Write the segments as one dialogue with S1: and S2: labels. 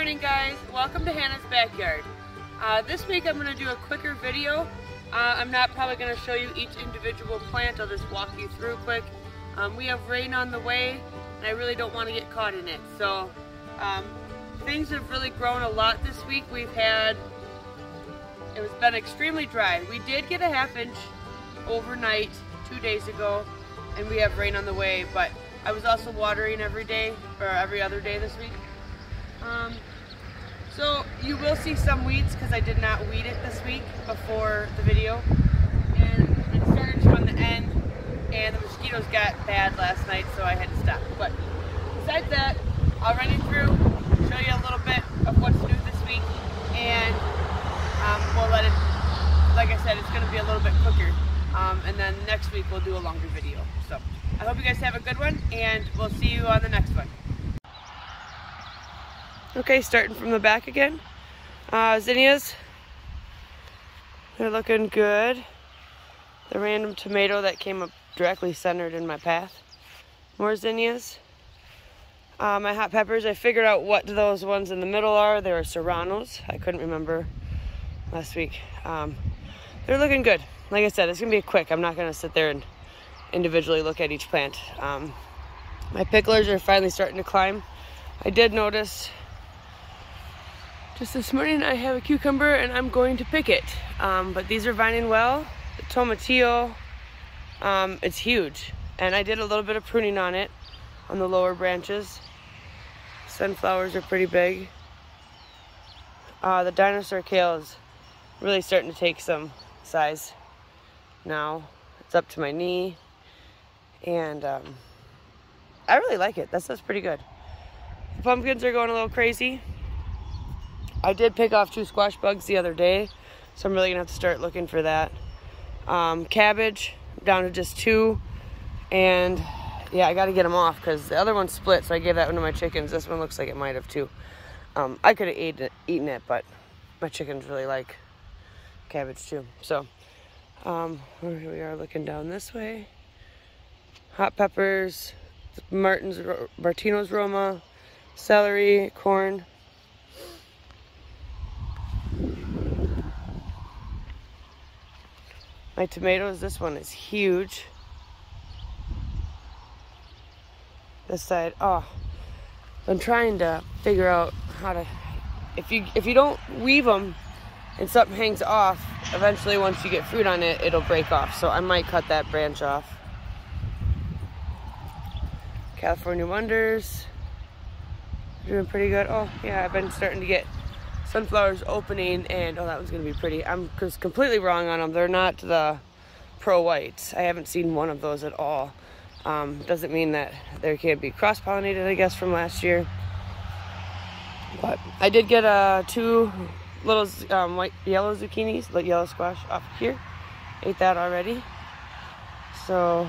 S1: morning, guys. Welcome to Hannah's Backyard. This week I'm going to do a quicker video. I'm not probably going to show you each individual plant. I'll just walk you through quick. We have rain on the way and I really don't want to get caught in it. So things have really grown a lot this week. It's been extremely dry. We did get a ½ inch overnight 2 days ago and we have rain on the way, but I was also watering every day or every other day this week. So you will see some weeds because I did not weed it this week before the video, and it started to on the end, and the mosquitoes got bad last night, so I had to stop. But besides that, I'll run you through, show you a little bit of what's new this week, and we'll let it, like I said, it's going to be a little bit quicker, and then next week we'll do a longer video. So I hope you guys have a good one, and we'll see you on the next one. Okay, starting from the back again. Zinnias, they're looking good. The random tomato that came up directly centered in my path. More zinnias. My hot peppers, I figured out what those ones in the middle are. They were serranos. I couldn't remember last week. They're looking good. Like I said, it's gonna be quick. I'm not gonna sit there and individually look at each plant. My picklers are finally starting to climb. I did notice just this morning I have a cucumber and I'm going to pick it. But these are vining well. The tomatillo, it's huge. And I did a little bit of pruning on it, on the lower branches. Sunflowers are pretty big. The dinosaur kale is really starting to take some size now. It's up to my knee. And I really like it. That stuff's pretty good. The pumpkins are going a little crazy. I did pick off 2 squash bugs the other day, so I'm really gonna have to start looking for that. Cabbage, down to just 2, and yeah, I gotta get them off because the other one split, so I gave that one to my chickens. This one looks like it might have too. I could have eaten it, but my chickens really like cabbage too. So here we are looking down this way. Hot peppers, Martino's Roma, celery, corn. My tomatoes, this one is huge. This side, oh, I'm trying to figure out how to, if you don't weave them and something hangs off, eventually once you get fruit on it, it'll break off. So I might cut that branch off. California Wonders, doing pretty good. Oh yeah, I've been starting to get sunflowers opening, and oh, that one's gonna be pretty. I'm completely wrong on them. They're not the Pro Whites. I haven't seen one of those at all. Doesn't mean that they can't be cross-pollinated, I guess, from last year. But I did get 2 little white yellow zucchinis, like yellow squash, off here. Ate that already. So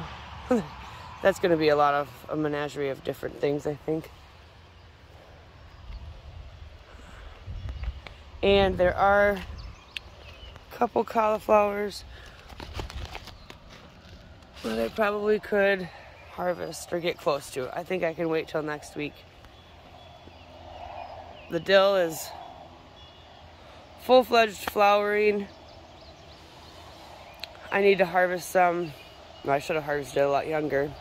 S1: that's gonna be a menagerie of different things, I think. And there are a couple cauliflowers that I probably could harvest or get close to. I think I can wait till next week. The dill is full-fledged flowering. I need to harvest some. Well, I should have harvested it a lot younger.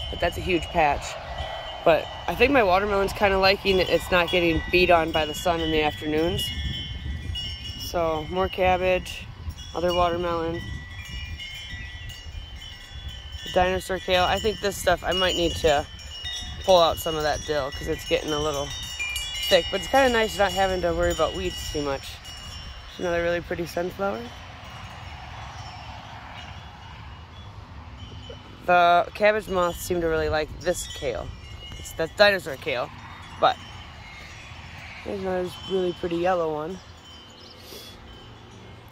S1: But that's a huge patch. But I think my watermelon's kind of liking it. It's not getting beat on by the sun in the afternoons. So more cabbage, other watermelon. The dinosaur kale. I think this stuff, I might need to pull out some of that dill because it's getting a little thick. But it's kind of nice not having to worry about weeds too much. Another really pretty sunflower. The cabbage moths seem to really like this kale. That's dinosaur kale, but there's another really pretty yellow one.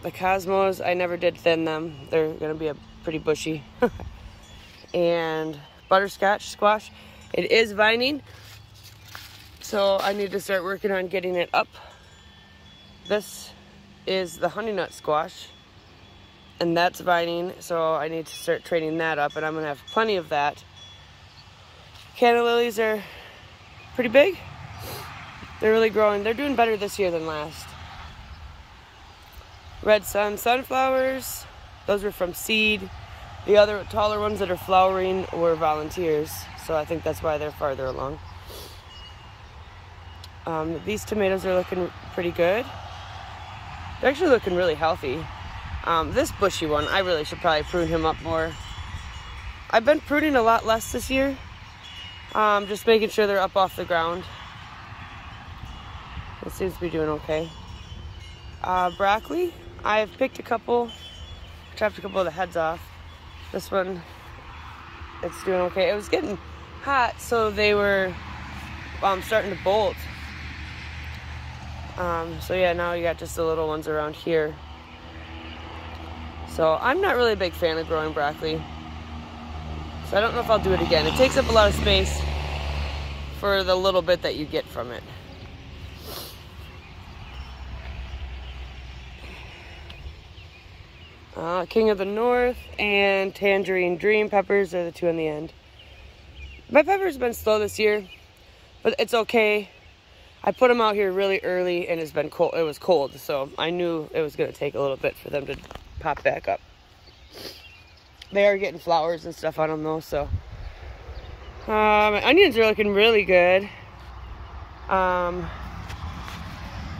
S1: The cosmos, I never did thin them. They're gonna be a pretty bushy. And butterscotch squash, it is vining, so I need to start working on getting it up. This is the honey nut squash, and that's vining, so I need to start training that up, and I'm gonna have plenty of that. Canna lilies are pretty big. They're really growing. They're doing better this year than last. Red Sun sunflowers, those were from seed. The other taller ones that are flowering were volunteers, so I think that's why they're farther along. These tomatoes are looking pretty good. They're actually looking really healthy. This bushy one, I really should probably prune him up more. I've been pruning a lot less this year, just making sure they're up off the ground. It seems to be doing okay. Broccoli, I've picked a couple, chopped a couple of the heads off. This one, it's doing okay. It was getting hot, so they were starting to bolt. So yeah, now you got just the little ones around here. So I'm not really a big fan of growing broccoli. So I don't know if I'll do it again. It takes up a lot of space for the little bit that you get from it. King of the North and Tangerine Dream peppers are the two on the end. My peppers have been slow this year, but it's okay. I put them out here really early and it's been cold. It was cold, so I knew it was going to take a little bit for them to pop back up. They are getting flowers and stuff on them though, so. My onions are looking really good.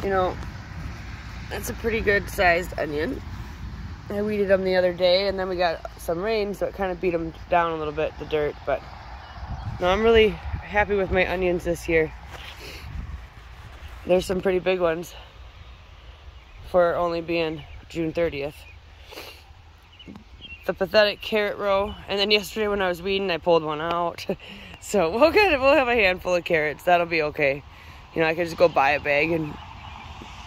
S1: You know, that's a pretty good sized onion. I weeded them the other day, and then we got some rain, so it kind of beat them down a little bit, the dirt. But no, I'm really happy with my onions this year. There's some pretty big ones for only being June 30th. The pathetic carrot row, and then yesterday when I was weeding, I pulled one out. So we'll have a handful of carrots. That'll be okay. You know, I could just go buy a bag and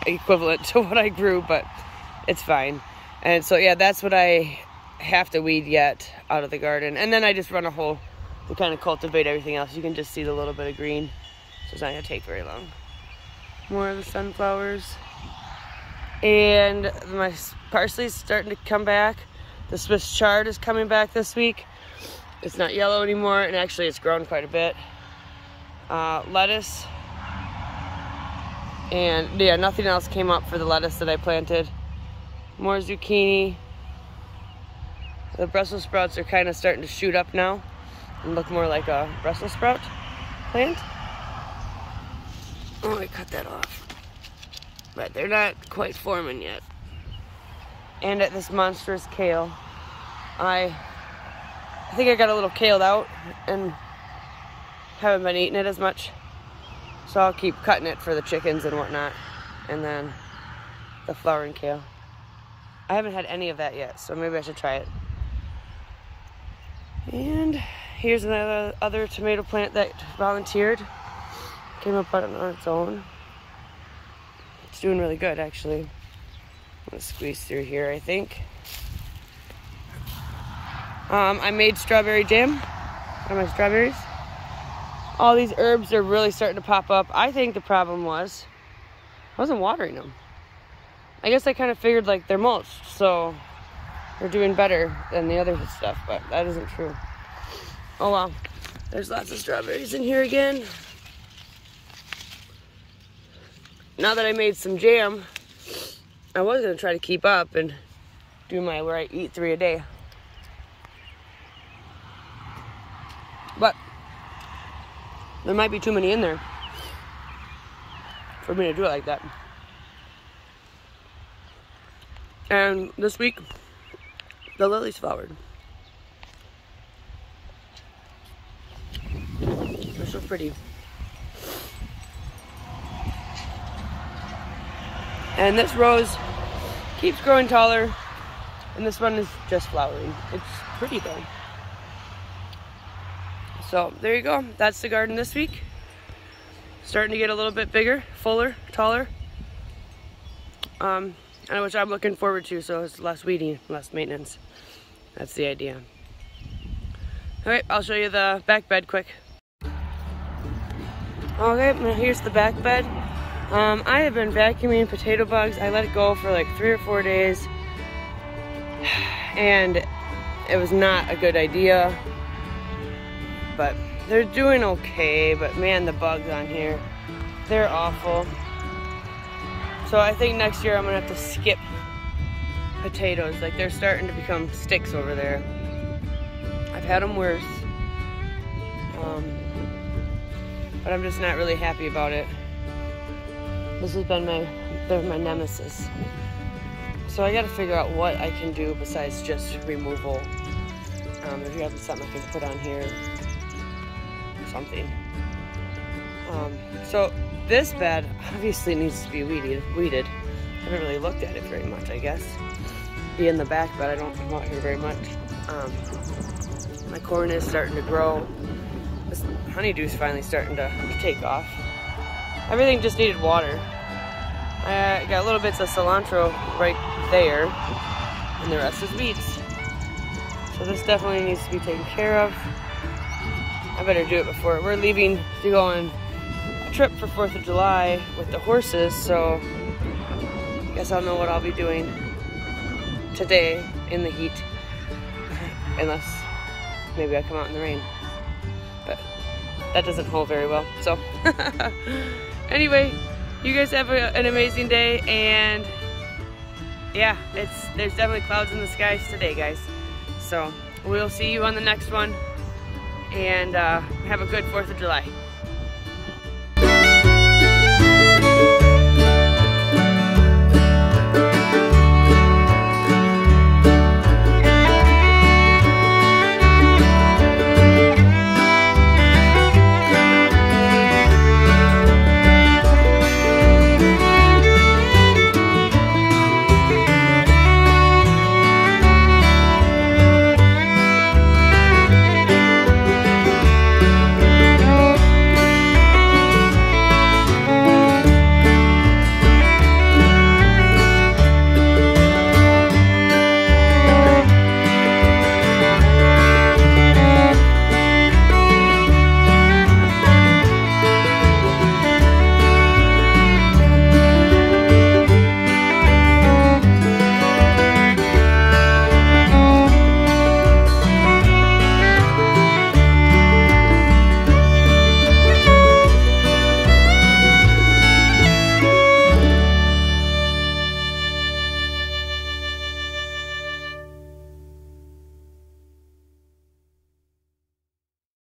S1: equivalent to what I grew, but it's fine. And so, yeah, that's what I have to weed yet out of the garden. And then I just run a hole to kind of cultivate everything else. You can just see the little bit of green. So it's not going to take very long. More of the sunflowers. And my parsley's starting to come back. The Swiss chard is coming back this week. It's not yellow anymore, and actually it's grown quite a bit. Lettuce. And, yeah, nothing else came up for the lettuce that I planted. More zucchini. The Brussels sprouts are kind of starting to shoot up now and look more like a Brussels sprout plant. Oh, I cut that off. But they're not quite forming yet. And at this monstrous kale. I think I got a little kaled out and haven't been eating it as much. So I'll keep cutting it for the chickens and whatnot. And then the flowering kale. I haven't had any of that yet, so maybe I should try it. And here's another other tomato plant that volunteered. Came up on its own. It's doing really good, actually. I'm gonna squeeze through here, I think. I made strawberry jam out of my strawberries. All these herbs are really starting to pop up. I think the problem was I wasn't watering them. I guess I kind of figured like they're mulched, so they're doing better than the other stuff, but that isn't true. Oh well, there's lots of strawberries in here again. Now that I made some jam, I was gonna try to keep up and do my where I eat 3 a day. But there might be too many in there for me to do it like that. And this week, the lilies flowered. They're so pretty. And this rose keeps growing taller, and this one is just flowering. It's pretty though. So there you go. That's the garden this week. Starting to get a little bit bigger, fuller, taller. Which I'm looking forward to, so it's less weeding, less maintenance. That's the idea. Okay, I'll show you the back bed quick. Okay, now here's the back bed. I have been vacuuming potato bugs. I let it go for like 3 or 4 days, and it was not a good idea, but they're doing okay. But man, the bugs on here, They're awful. So I think next year I'm gonna have to skip potatoes. Like, they're starting to become sticks over there. I've had them worse. But I'm just not really happy about it. This has been they're my nemesis. So I gotta figure out what I can do besides just removal. If you have something I can put on here or something. So this bed obviously needs to be weeded. I haven't really looked at it very much, I guess. Be in the back, but I don't come out here very much. My corn is starting to grow. This honeydew's finally starting to take off. Everything just needed water. I got little bits of cilantro right there, and the rest is weeds. So this definitely needs to be taken care of. I better do it before we're leaving to go on a trip for 4th of July with the horses, so I guess I'll know what I'll be doing today in the heat, unless maybe I come out in the rain, but that doesn't hold very well. So anyway, you guys have an amazing day, and yeah, there's definitely clouds in the skies today, guys. So we'll see you on the next one, and have a good 4th of July.